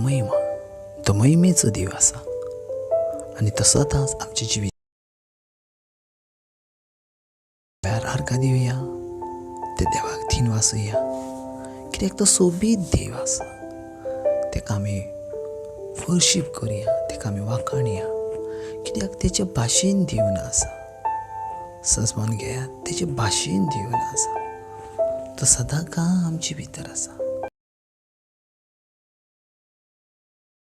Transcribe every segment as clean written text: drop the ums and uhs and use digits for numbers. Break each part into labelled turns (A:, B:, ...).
A: महिमा, तो महिमेचो देव आसा आनी तो सदांच आमचे जिवीत आर्गां दिवया, त्या देवाक दिन वासुया, कित्याक तो सोबीत देव आसा. तेका आमी वर्शीप करुया, तेका आमी वाखाणया, कित्याक तेच्या भाशेन दिवन आसा. सजमोन घेयात, तेच्या भाशेन दिवन आसा. तो सदां काळ आमचे भितर आसा.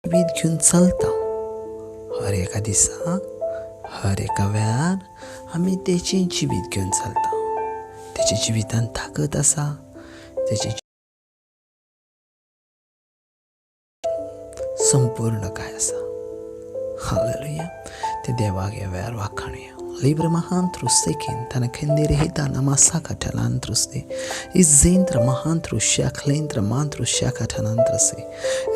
A: जिवीत घेवन चलता हर एका दिसा, हर एका वेळार आमी तेचें जिवीत घेवन चलता. तेच्या जिवितांत ताकद आसा, तेचे संपूर्ण काय आसा. हालेलुया. ते देवाक ह्या वेळार वाखाणुया. Libre mahantru sekin tana kendere hitana masaka talantruste izentra mahantru shaklentra mantru shakatanantrase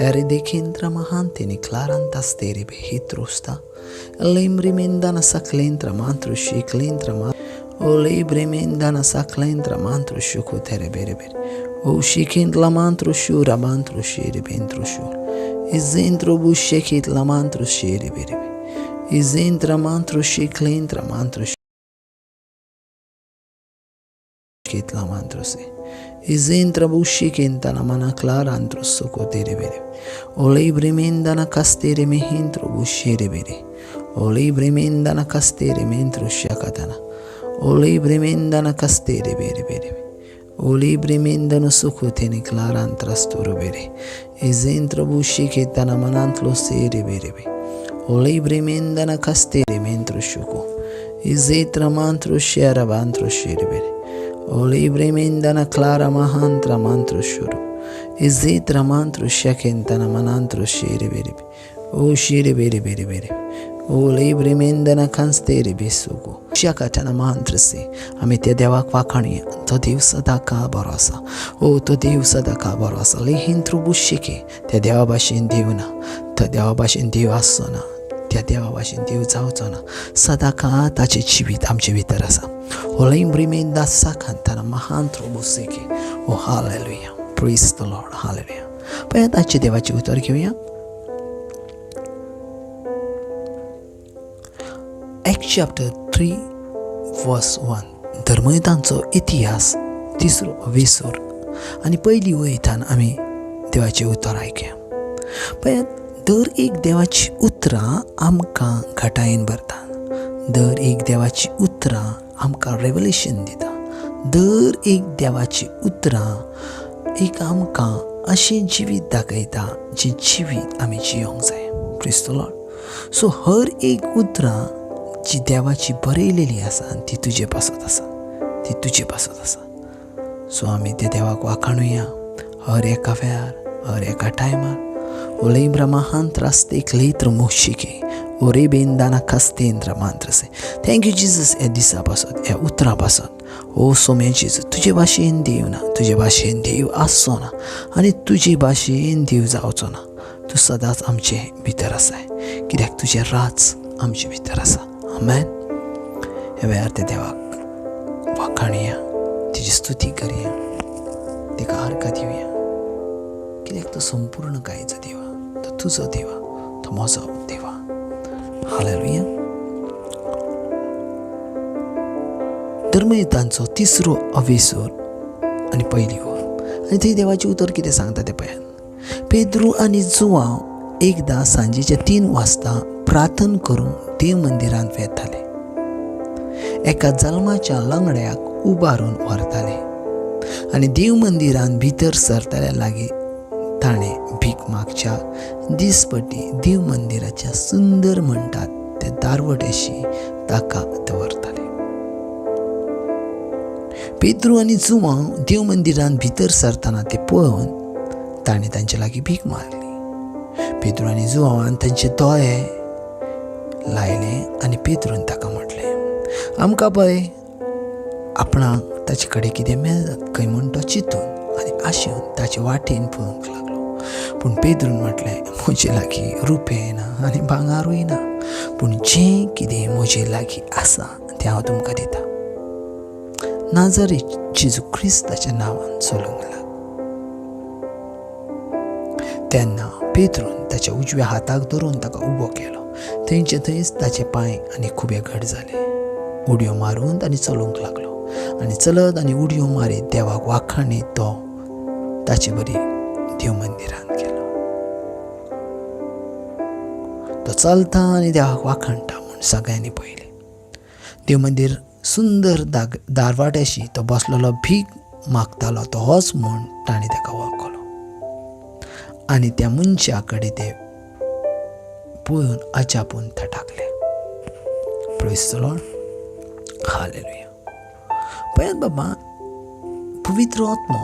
A: eridekindra mahantini clarantastere behitrusta lemri mendana saklentra mantru shiklentra o libre mendana saklentra mantru shukutere bereber o shikindla mantru shura mantru shiri bentru shur izentro bushekit la mantru shiri bereber izentra mantru shiklentra mantru shikit la mantru se izentra bushikenta na mana clara antru soko tere bere o libre mendana castere mehintro bushere bere o libre mendana castere mentro shakatana o libre mendana castere bere bere o libre mendano soko tene clara antrastoro bere izentra bushiketa na manantlo sere bere bere o libre mendana castere mentro shuko izetra mantro shera bantro sherebere o libre mendana clara mahantra mantro shuru izetra mantro shakentana manantro sherebere o sherebere bere bere o libre mendana castere besuko shakatana mantrase आम्ही त्या देवाक वाखाणुया. तो देव सदा काळ बरो आसा. ओ तो देव सदा काळ बरो आसा. लेहिंत्रू बुशिके त्या देवा भाशेन देव ना, त्या देवा भाशेन देव आसचो ना, त्या देवा भाशेन देव जावचो ना. सदा काळ ताचें जिवीत आमचे भितर आसा. ओ लिब्रे मेंदा साखांतना महांत्रो बुसिके ओ hallelujah. Praise the Lord. Hallelujah. पळयात आजचे देवाचे उतर घेवया. Acts chapter 3 verse 1 धर्मयुद्धांचो इतिहास 3 विसर आनी पयली वयतान आमी देवाचें उतर आयकया. पळयात दर एक देवाची उतरां आमकां घटायेन भरता. दर एक देवाची उतरां आमकां रेवलेशन दिता. दर एक देवाची उतरां एक आमकां अशें जिवीत दाखयता जें जिवीत आमी जियोंक जाय. Praise the Lord. सो हर एक उतरां जी देवाची बरयलेली आसा ती तुजे पासत आसा, ती तुजे पासत आसा. सो आमी त्या देवाक वाखाणुया हर एका वेळार, हर एका टायमार. O lembra mahantras te cleitro moshike o rebendana castendra mantrase. Thank you Jesus e disa pasot e utra pasot. O some Jesus तुझे भाशेन देव ना, तुझे भाशेन देव आसचो ना आनी तुझे भाशेन देव जावचो ना. तूं सदांच आमचे भितर आसाय, कित्याक तुजें राज आमचे भितर आसा. आमेन. हे वेळार ते देवाक वाखाणुया, तिची स्तुती करया, तेका आर्गां दिवया, कित्याक तो संपूर्ण कायेचो देवा, तो तुजो देवा, तो म्हजो देवा. हालेलुया. धर्मयुद्धांचो 3 अवेसर आनी पयली वर आनी थंय देवाचें उतर कितें सांगता तें पळयात. पेद्रू आनी जुवांव एकदां सांजेच्या 3 वाजता प्रार्थना करून देव मंदिरांत वेताले. एका जल्माच्या लंगड्याक उबारून व्हरताले आनी देव मंदिरांत भितर सरतल्या लागीं ताणें भीक मागच्या दिसपट्टी देव मंदिराच्या सुंदर म्हणटात त्या दारवट्याशी ताका दवरताले. पेद्रू आनी जुवांव देव मंदिरांत भितर सरतना ते पळोवन ताणें तांचे लागीं भीक मागली. पेद्रू आनी जुवांवान तांचे दोळे लायले आनी पेद्रून ताका म्हटलें, आमकां पळय आपणाक ताचे कडेन कितें मेळत खंय म्हूण तो चिंतून आनी आशेवन ताचे वाटेन पळोवंक लागलो. पूण पेद्रून म्हटलें, म्हजे लागीं रुपये ना आनी भांगारूय ना, पूण जें कितें म्हजे लागीं आसा तें हांव तुमकां दितां. नाजरेत जेजू क्रिस्ताच्या नांवान चलूंक लाग. तेन्ना पेद्रून ताच्या उजव्या हाताक धरून ताका उबो केलो. थंयचे थंयच ताचे पांय आनी खुबे घट जाले. उडयो मारून तांणी चलूंक लागलो आनी चलत आनी उडयो मारीत देवाक वाखाणीत तो ताचे बरी देव मंदिरांत गेलो. तो चलता आनी देवाक वाखाणटा म्हूण सगळ्यांनी पळयलें. देव मंदिर सुंदर दारवाट्याशी तो बसलेलो भीक मागतालो तो होच म्हूण ताणें ताका वळखलो आनी त्या मनशा कडेन ते पळोवन अजापून थटाकले. Praise the Lord. हालेलुया. पळयात बाबा, पवित्र आत्मो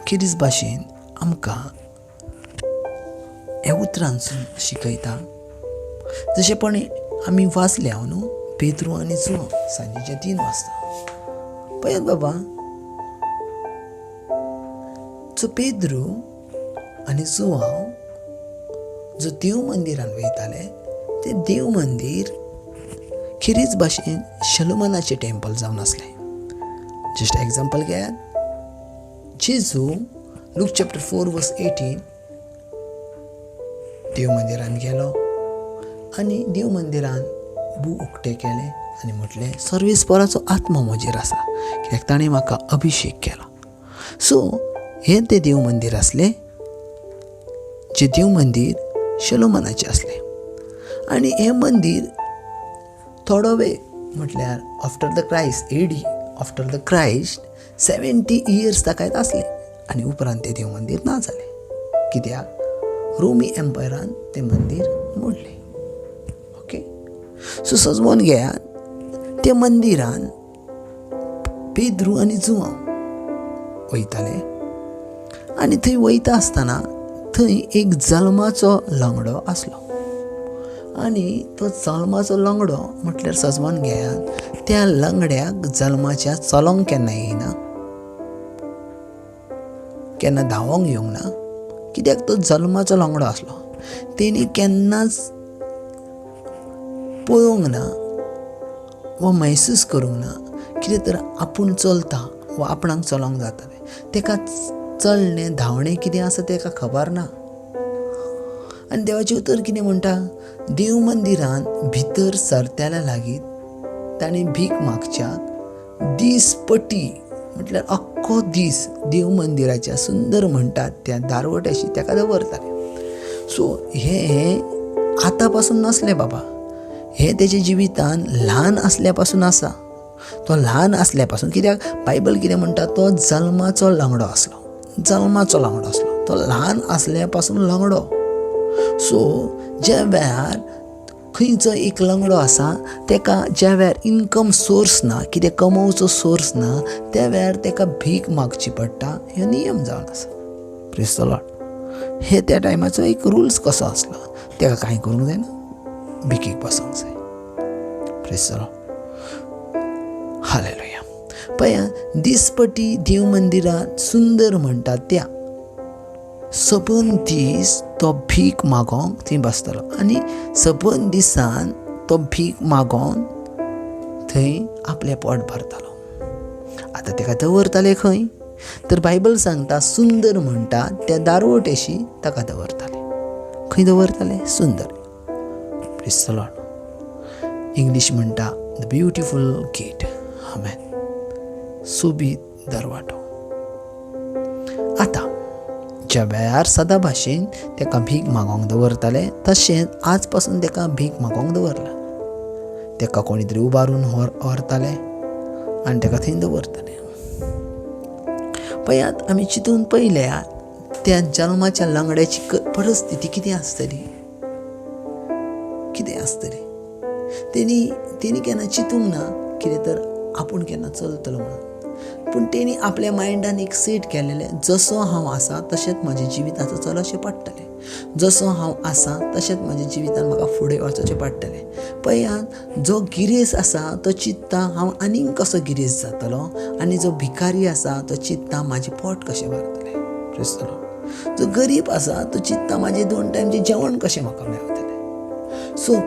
A: कितें भाशेन आमकां ह्या उतरांसून शिकयता. जशेंपणी आमी वाचल्या न्हू, पेद्रू आनी जुवांव सांजेचे 3 वाजता. पळयात बाबा, जो पेद्रू आनी जुवांव जो देव मंदिरान वयताले, ते देव मंदीर खिरीच भाशेन शलोमोनाचें टेंपल जावन आसलें. जस्ट एग्जाम्पल घेयात. जेजू लूक चॅप्टर 4:18 देव मंदिरान गेलो आनी देव मंदिरान उक्ते केले आनी म्हटलें, सर्वेस्पराचो आत्मो म्हजेर आसा, कित्याक ताणें म्हाका अभिशेक केला. सो हें तें देव मंदीर आसलें, जें देव मंदीर शलोमोनाचें आसलें. आनी हें मंदीर थोडो वेळ म्हटल्यार after the Christ, AD after the Christ 70 years ताकाय आसले आनी उपरांत तें देव मंदीर ना जालें. कित्याक रोमी एम्पायरान तें मंदीर मोडलें. ओके. सो समजून घेयात, त्या मंदिरान पेद्रू आनी जुवांव वयताले आनी थंय वयता आसतना थंय एक जल्माचो लंगडो आसलो. आनी तो जल्माचो लंगडो म्हटल्यार समजून घेयात, त्या लंगड्याक जल्माच्या चलोंक केन्ना येयना, केन्ना धांवोंक येवंक ना, कित्याक तो जल्माचो लंगडो आसलो. तेणी केन्नाच पळोवंक ना वा महसूस करूंक ना कितें तर आपूण चलता वा आपणाक चलोंक जातालें. तेका चलणें धांवणें कितें आसा तेका खबर ना. आनी देवाचें उतर कितें म्हणटा, देव मंदिरान भितर सरतेल्या लागीं ताणें भीक मागच्याक दिसपटी म्हटल्यार अख्खो दीस देव मंदिराच्या सुंदर म्हणटात त्या दारवट्याशी ताका दवरताले. सो हें आतां पासून नसलें बाबा, हें तेच्या जिवितान ल्हान आसल्या पासून आसा. तो ल्हान आसल्या पासून, कित्याक बायबल कितें म्हणटा, तो जल्माचो लंगडो आसलो. जल्माचो लंगडो आसलो, तो ल्हान आसल्या पासून लंगडो. सो ज्या वेळार खंयचो एक लंगडो आसा, तेका ज्या वेळार इनकम सोर्स ना, कितें कमोवचो सोर्स ना, त्या वेळार तेका भीक मागची पडटा. हो नियम जावन आसा. Praise the Lord. हे त्या टायमाचो एक रुल्स कसो आसलो, तेका कांय करूंक जायना, भिकेक बसोंक जाय. Praise the Lord. हालेलुया. पळया, दिसपटी देव मंदिरांत सुंदर म्हणटात त्या सबंद दीस तो भीक मागोंक थंय बसतालो आनी सबंद दिसान तो भीक मागोन थंय आपलें पोट भरतालो. आतां तेका दवरताले खंय तर बायबल सांगता, सुंदर म्हणटा त्या दारवटेशी ताका दवरताले. खंय दवरताले? सुंदर. Praise the Lord. इंग्लीश म्हणटा द ब्युटिफूल गेट. आमेन. सोबीत दरवाटो. आतां ज्या वेळार सदा भाशेन तेका भीक मागोंक दवरताले, तशेंच आज पासून तेका भीक मागोंक दवरला. तेका कोणी तरी उबारून व्हरताले आनी तेका थंय दवरताले. पळयात, आमी चिंतून पळयल्या त्या जल्माच्या लंगड्याची परिस्थिती कितें आसतली, कितें आसतली. तेणी केन्ना चिंतूंक ना कितें तर आपूण केन्ना चलतलो म्हणून. पूण तेणी आपल्या मायंडान एक सेट केलेलें, जसो हांव आसा तशेंच म्हाजें जिवीत आतां चलचें पडटलें. जसो हांव आसा तशेंच म्हाज्या जिवितान म्हाका फुडें वचचें पडटलें. पळयात, जो गिरेस्त आसा तो चिंतता हांव आनीक कसो गिरेस्त जातलो, आनी जो भिकारी आसा तो चिंतता म्हाजें पोट कशें भरतलें. Praise the Lord. जो गरीब आसा तो चिंतता म्हाजें 2 टायमचें जेवण कशें म्हाका मेळटलें. सो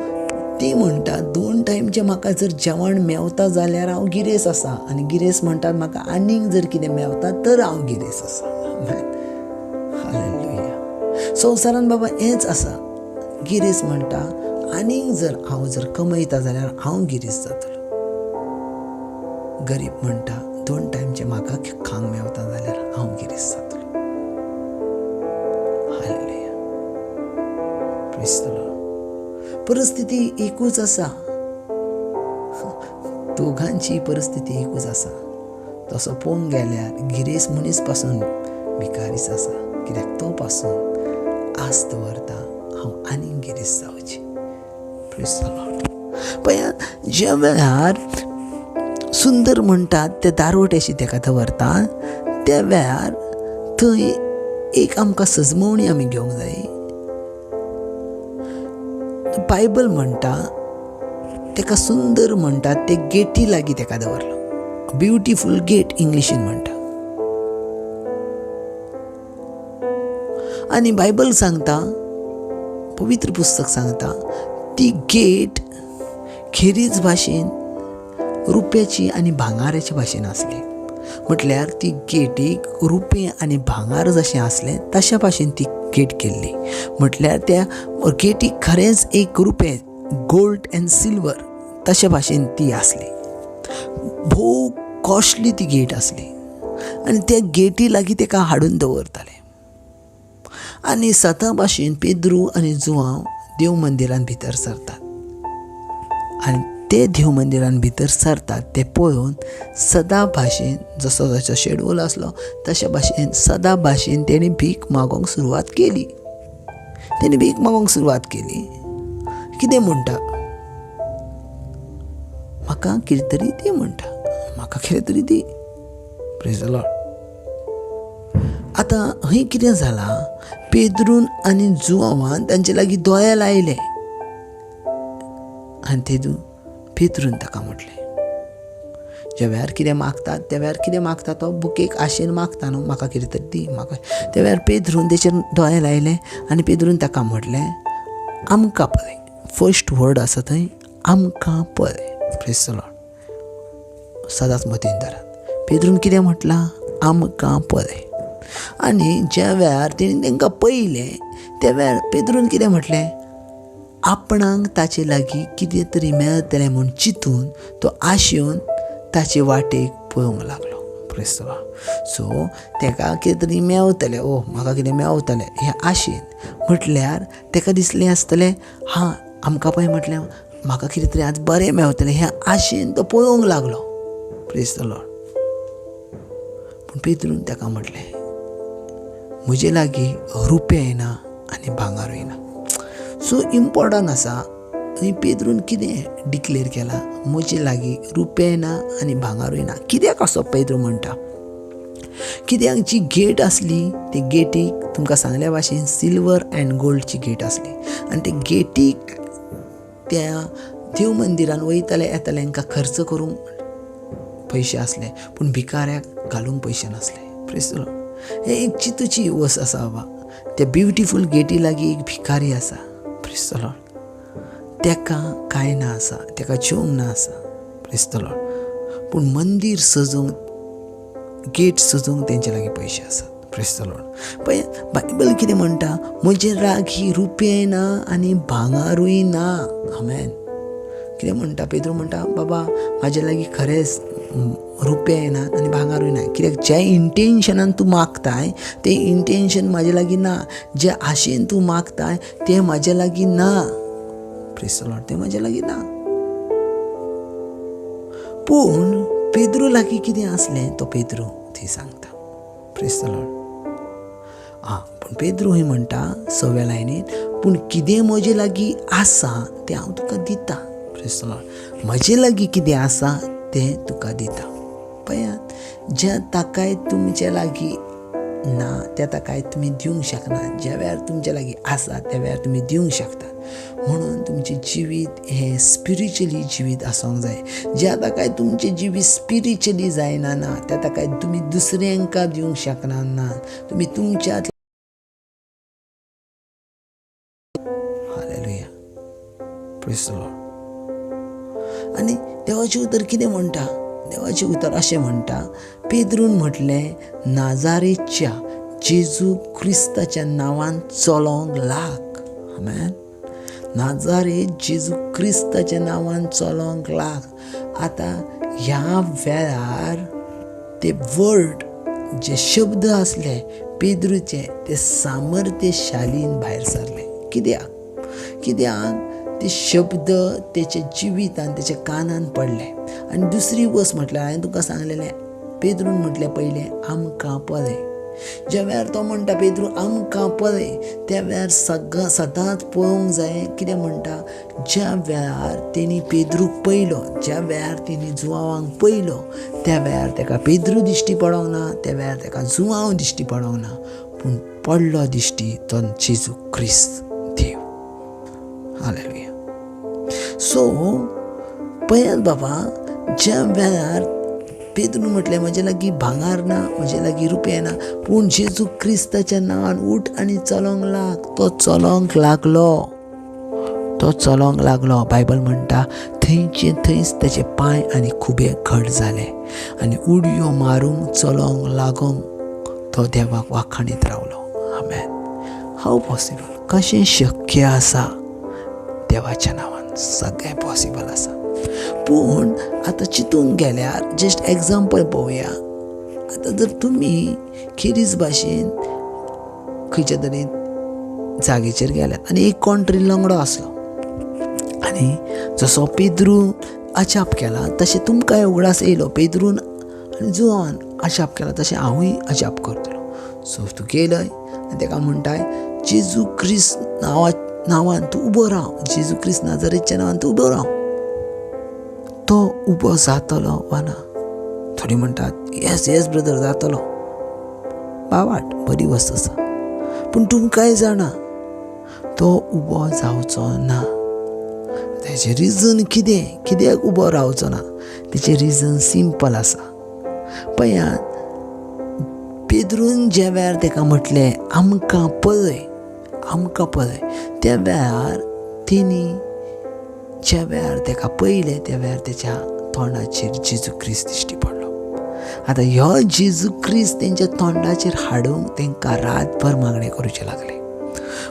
A: ती म्हणटा 2 टायमचें म्हाका जर जेवण मेवता जाल्यार हांव गिरेस्त आसा, आनी गिरेस्त म्हणटात म्हाका आनीक जर कितें मेवता तर हांव गिरेस्त आसा. हालेलुया. संवसारान बाबा हेंच आसा. गिरेस्त म्हणटा आनीक जर हांव जर कमयता जाल्यार हांव गिरेस्त जातलो. गरीब म्हणटा 2 टायमचें म्हाका खांक मेवता जाल्यार हांव गिरेस्त जातलो. हालेलुया. Praise the Lord. परिस्थिती एकूच आसा. दोघांची परिस्थिती एकूच आसा. तसो पळोवंक गेल्यार गिरेस्त मनीस पासून भिकारीच आसा. कित्याक तो पासून आस दवरता हांव आनीक गिरेस्त जावची. Praise the Lord. पळयात, ज्या वेळार सुंदर म्हणटात ते दारोट्याशी ताका दवरता, त्या वेळार थंय एक आमकां सजमवणी आमी घेवंक जाय. बायबल म्हणटा ताका सुंदर म्हणटात ते गेटी लागीं ताका दवरलो. ब्युटिफूल गेट इंग्लिशीन म्हणटा. आनी बायबल सांगता, पवित्र पुस्तक सांगता, ती गेट खेरीज भाशेन रुप्याची आनी भांगाराची भाशेन आसली. म्हटल्यार ती गेटीक रुपें आनी भांगार जशें आसलें तशा भाशेन ती गेट केल्ली. म्हटल्यार त्या गेटीक खरेंच एक रुपें, गोल्ड एंड सिल्वर तशा भाशेन ती आसली. भोव कॉस्टली ती गेट आसली. आनी त्या गेटी लागीं ताका हाडून दवरताले. आनी सदां भाशेन पेद्रू आनी जुवांव देव मंदिरान भितर सरतात. आनी ते देव मंदिरान भितर सरतात ते पळोवन सदां भाशेन जसो जसो शेड्यूल आसलो तशा भाशेन सदां भाशेन तेणी भीक मागोंक सुरवात केली. तेणी भीक मागोंक सुरवात केली. कितें म्हणटा? म्हाका कितें तरी दी म्हणटा. म्हाका कितें तरी दी. Praise the Lord. आतां हंय कितें जालां? पेद्रून आनी जुवांवान तांचे लागीं दोळे लायले. आनी तेतून पेद्रून ताका म्हटलें, ज्या वेळार कितें मागतात त्या वेळार कितें मागता तो बुकेक आशेन मागता न्हू, म्हाका कितें तरी दी म्हाका. त्या वेळार पेद्रून तेचेर दोळे लायले आनी पेद्रून ताका म्हटलें, आमकां पळय. फर्स्ट वर्ड आसा थंय, आमकां पळय. Praise the Lord. सदांच मतीन धरात. पेद्रून कितें म्हटलां? आमकां पळय. आनी ज्या वेळार तेणी तांकां पळयलें त्या वेळार पेद्रून कितें म्हटलें? आपणाक ताचे लागीं कितें तरी मेळटलें म्हूण चिंतून तो आशेन ताचे वाटेक पळोवंक लागलो. Praise the Lord. सो ताका कितें तरी मेवतलें, म्हाका कितें मेवतलें ह्या आशेन. म्हटल्यार ताका दिसलें आसतलें, आमकां पळय म्हटलें म्हाका कितें तरी आज बरें मेवतलें ह्या आशेन तो पळोवंक लागलो. Praise the Lord. पूण पेद्रून ताका म्हटलें, म्हजे लागीं रुपेय ना आनी भांगारूय ना. सो इम्पॉर्टंट आसा. थंय पेद्रून कितें डिक्लेर केलां? म्हजे लागीं रुपेय ना आनी भांगारूय ना. कित्याक असो पेद्रू म्हणटा? कित्याक जी गेट आसली ती गेटीक तुमकां सांगल्या भाशेन सिल्वर एंड गोल्डची गेट आसली. आनी ते गेटीक त्या देव मंदिरान वयताले येताल्यांका खर्च करूंक पयशे आसले, पूण भिकाऱ्याक घालूंक पयशे नासले. Praise the Lord. हे एक चितूची वस आसा बाबा. त्या ब्युटिफूल गेटी लागीं एक भिकारी आसा. Praise the Lord. ताका कांय ना आसा, ताका जेवंक ना आसा. Praise the Lord. पूण मंदीर सजोवंक, गेट सजोवंक तेंचे लागीं पयशे आसात. Praise the Lord. पळय बायबल कितें म्हणटा? म्हजे लागीं रुपेय ना आनी भांगारूय ना. आमेन. कितें म्हणटा? पेद्रू म्हणटा, बाबा म्हाजे लागीं खरेंच रुपेय ना आनी भांगारूय ना. कित्याक ज्या इंटेन्शनान तूं मागताय तें इंटेन्शन म्हाजे लागीं ना. ज्या आशेन तूं मागताय तें म्हाजे लागीं ना. Praise the Lord. तें म्हाजे लागीं ना. पूण पेद्रू लागीं कितें आसलें तो पेद्रू थंय सांगता. Praise the Lord. पूण पेद्रू हंय म्हणटा 6व्या लायनीन, पूण कितें म्हजे लागीं आसा तें हांव तुका दिता. Praise the Lord. म्हजे लागीं कितें आसा तें तुका दिता. पळयात, ज्या ताकाय तुमच्या लागीं ना त्या ताकाय तुमी दिवंक शकना. ज्या वेळार तुमच्या लागीं आसा त्या वेळार तुमी दिवंक शकता. म्हणून तुमचें जिवीत हें स्पिरिच्युअली जिवीत आसूंक जाय. ज्या ताकाय तुमचें जिवीत स्पिरिच्युअली जायना ना त्या ताकाय तुमी दुसऱ्यांका दिवंक शकना ना. तुमी तुमच्यात. हालेलुया. Praise the Lord. आनी देवाचें उतर कितें म्हणटा? देवाचें उतर अशें म्हणटा, पेद्रून म्हटलें, नाजारेच्या जेजू क्रिस्ताच्या नांवान चलोंक लाग. आमेन. नाजारेत जेजू क्रिस्ताच्या नांवान चलोंक लाग. आतां ह्या वेळार ते वर्ड जे शब्द असले पेद्रूचे ते सामर्थ्यशालीन भायर सरले. कित्याक ते शब्द तेच्या जिवितान तेच्या कानान पडले. आनी दुसरी वस्त म्हटल्यार हांवें तुका सांगलेलें, पेद्रून म्हटलें पयलें आमकां पळय. ज्या वेळार तो म्हणटा पेद्रू आमकां पळय, त्या वेळार सदांच पळोवंक जाय कितें म्हणटा. ज्या वेळार तेणी पेद्रूक पळयलो, ज्या वेळार तेणी जुआंवांक पळयलो, त्या वेळार ताका पेद्रू दिश्टी पडोंक ना, त्या वेळार ताका जुआंव दिश्टी पडोंक ना, पूण पडलो दिश्टी तो जेजू क्रिस्त देव. हालेलुया. सो पळयात बाबा, ज्या वेळार पेद्रून म्हटलें म्हजे लागीं भांगार ना, म्हजे लागीं रुपये ना, पूण जेजू क्रिस्ताच्या नांवान उठ आनी चलोंक लाग. तो चलोंक लागलो. बायबल म्हणटा थंयचे थंयच ताचे पांय आनी खुबे घट जाले आनी उडयो मारूंक चलोंक लागोंक तो देवाक वाखाणीत रावलो. आमेन. हाव पॉसिबल? कशें शक्य आसा? देवाच्या नांवान सगळें पॉसिबल आसा. पूण आतां चिंतूंक गेल्यार जस्ट एग्जाम्पल पळोवया. आतां जर तुमी खेरीज भाशेन खंयच्या तरी जागेचेर गेल्यात आनी एक कोण लंगडो आसलो आनी जसो पेद्रू अजाप केला तशें तुमकांय उगडास येयलो. पेद्रून आनी जुआवान अजाप केला तशें हांवूय अजाप करतलो. सो तूं गेलय आनी ताका म्हणटाय जेजू क्रिस्त नांवान तूं उबो राव. जेजू क्रिस्त नाजारेतच्या नांवान तूं उबो राव. तो उबो जातलो वा ना? थोडी म्हणटात येस ब्रदर जातलो. बावाट बरी वस्त आसा, पूण तुमकांय जाणा तो उबो जावचो ना. तेजें रिजन कित्याक उबो रावचो ना? तेजें रिजन सिंपल आसा. पळयात, पेद्रून ज्या वेळार ताका म्हटलें आमकां पळय, त्या वेळार तेणी ज्या वेळार ताका पळयलें त्या वेळार तेच्या तोंडाचेर जेजू क्रिस्त दिश्टी पडलो. आतां ह्यो जेजू क्रिस्त तेंच्या तोंडाचेर हाडूंक तांकां रातभर मागणें करूचें लागलें.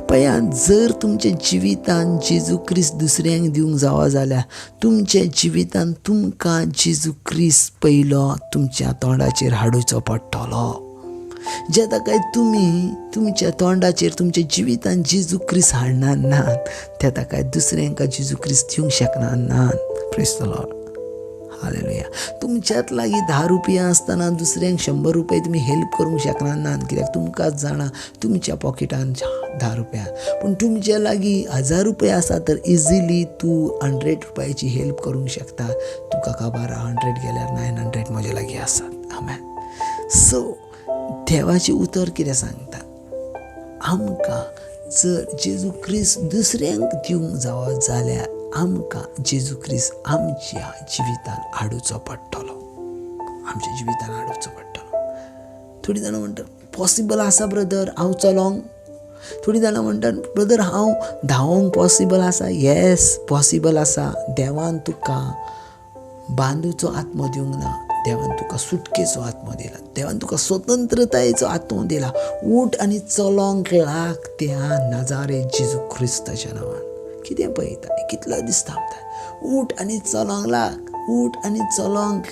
A: पळयात, जर तुमच्या जिवितान जेजू क्रिस्त दुसऱ्यांक दिवंक जावो जाल्यार तुमच्या जिवितान तुमकां जेजू क्रिस्त पयलो तुमच्या तोंडाचेर हाडूचो पडटलो. जेन्ना काय तुमी तुमच्या तोंडाचेर तुमच्या जिवितान जेजू क्रिस्त हाडणार नात, तेन्ना काय दुसऱ्यांक जेजू क्रिस्त दिवंक शकणार नात. Praise the Lord. हालेलुया. तुमच्यात लागीं 10 रुपया आसतना दुसऱ्यांक 100 रुपये तुमी हेल्प करूंक शकणार नात, कित्याक तुमकांच जाणा तुमच्या पॉकेटान 10 रुपया. पूण तुमच्या लागीं 1000 रुपया आसा तर इजिली तूं 100 रुपयाची हेल्प करूंक शकता. तुका खबर 100 गेल्यार 900 म्हज्या लागीं आसात. आमेन. सो देवाचें उतर कितें सांगता? आमकां जर जेजू क्रिस्त दुसऱ्यांक दिवंक जावो जाल्यार आमकां जेजू क्रिस्त आमच्या जिवितान हाडूचो पडटलो. थोडी जाणां म्हणटात पॉसिबल आसा ब्रदर हांव चलोंक. थोडी जाणां म्हणटात ब्रदर हांव धांवोंक पॉसिबल आसा. येस पॉसिबल आसा. देवान तुका बांदूचो आत्मो दिवंक ना, देवान तुका सुटकेचो आत्मो दिला, देवान तुका स्वतंत्रतायेचो आत्मो दिला. उठ आनी चलोंक लाग त्या नाजारेत जेजू क्रिस्ताच्या नांवान. कितें पळयता? कितलो दीस थांबता? उठ आनी चलोंक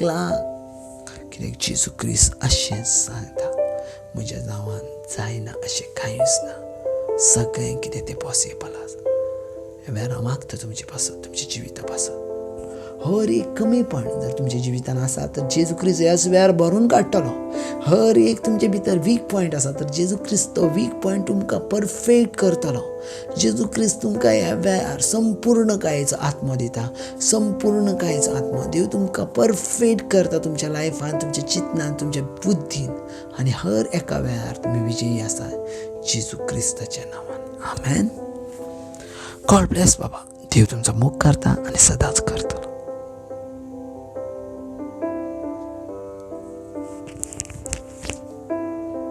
A: लाग. कित्याक जेजू क्रिस्त अशेंच सांगता, म्हज्या नांवान जायना अशें कांयच ना. सगळें कितें तें पॉसिबल आसा. ह्या वेळार हांव मागता तुमची पासत, तुमच्या जिविता पासत हर एक कमीपण जर तुमच्या जिवितान आसा तर जेजू क्रिस्त ह्याच वेळार भरून काडटलो. हर एक तुमच्या भितर वीक पॉयंट आसा तर जेजू क्रिस्त तो वीक पॉयंट तुमकां परफेक्ट करतलो. जेजू क्रिस्त तुमकां ह्या वेळार संपूर्णकायेचो आत्मो दिता. संपूर्णकायेचो आत्मो देव तुमकां परफेक्ट करता तुमच्या लायफान, तुमच्या चिंतनान, तुमच्या बुद्धीन, आनी हर एका वेळार तुमी विजयी आसा जेजू क्रिस्ताच्या नांवान. आमेन. गॉड ब्लेस बाबा. देव तुमचा मोग करता आनी सदांच करता.